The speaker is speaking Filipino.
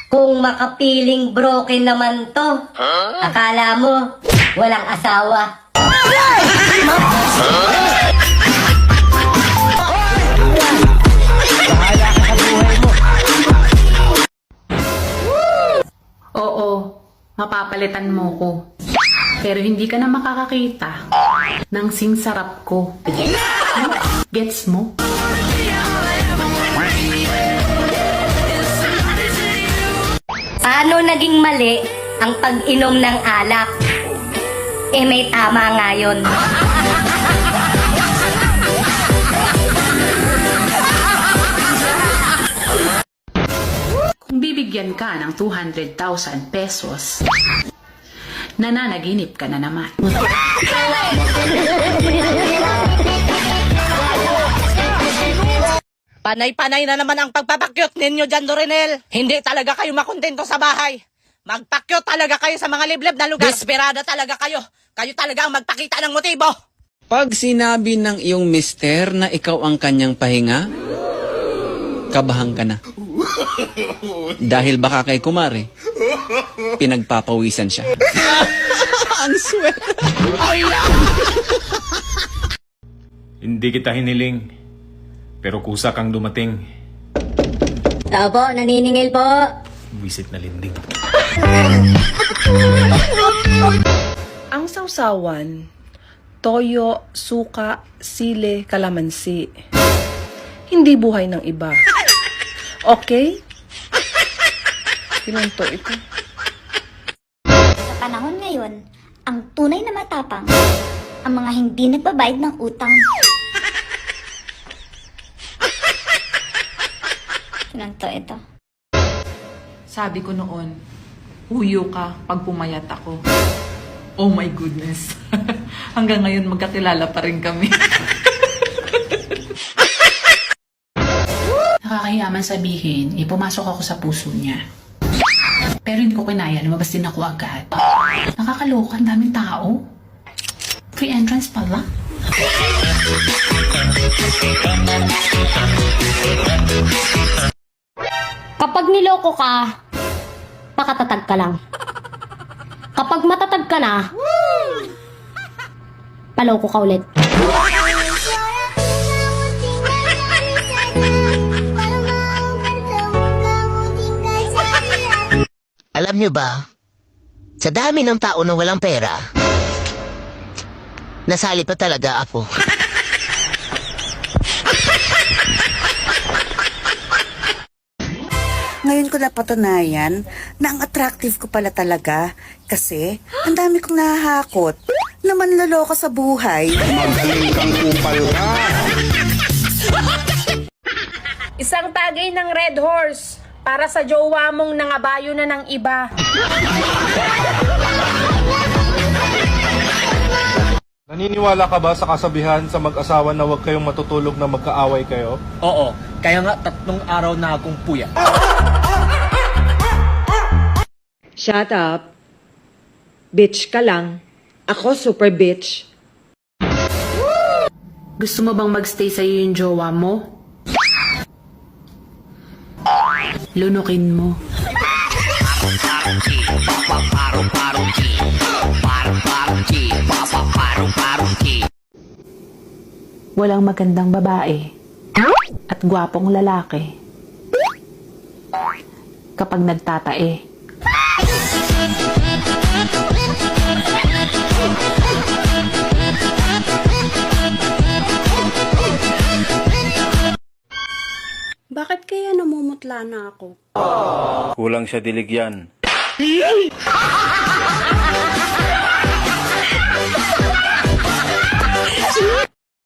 Kung makapiling broken naman to, akala mo walang asawa. Oo, mapapalitan mo ko. Pero hindi ka na makakakita ng singsarap ko. Gets mo? Paano naging mali ang pag-inom ng alak? Eh may tama nga yun. Kung bibigyan ka ng 200,000 pesos, nananaginip ka na naman. Panay-panay na naman ang pagpapakyot ninyo dyan, Dorinel. Hindi talaga kayo makontento sa bahay. Magpakyot talaga kayo sa mga liblib na lugar. Desperada talaga kayo. Kayo talaga ang magpakita ng motibo. Pag sinabi ng iyong mister na ikaw ang kanyang pahinga, kabahan ka na. Dahil baka kay kumare, pinagpapawisan siya. Ang swerte. Hindi kita hiniling, pero kusa kang dumating. Tao po, naniningil po. Wisit na linding. Ang sausawan, toyo, suka, sile, kalamansi. Hindi buhay ng iba. Okay? Ilan to ito? Sa panahon ngayon, ang tunay na matapang, ang mga hindi nagbabayad ng utang. Ilan to ito? Sabi ko noon, huyo ka pag pumayat ako. Oh my goodness. Hanggang ngayon magkakilala pa rin kami. Nakakahiyaman sabihin, pumasok ako sa puso niya. Pero hindi ko kinaya, lumabas din ako agad. Nakakaloka, ang daming tao. Free entrance pala. Kapag niloko ka, pakatatag ka lang. Kapag matatag ka na, paloko ka ulit. Alam nyo ba, sa dami ng tao na walang pera, nasali pa talaga ako. Ngayon ko napatunayan na ang attractive ko pala talaga kasi ang dami kong nahahakot na manloloko sa buhay. Magaling kang kupal ka. Isang tagay ng Red Horse para sa jowa mong nangabayo na ng iba. Naniniwala ka ba sa kasabihan sa mag-asawa na huwag kayong matutulog na magkaaway kayo? Oo, kaya nga 3 araw na akong puya. Shut up. Bitch ka lang. Ako super bitch. Gusto mo bang magstay sa'yo yung jowa mo? Lunukin mo. Walang magandang babae at gwapong lalaki kapag nagtatae. Bakit kaya namumutla na ako? Kulang siya diligyan.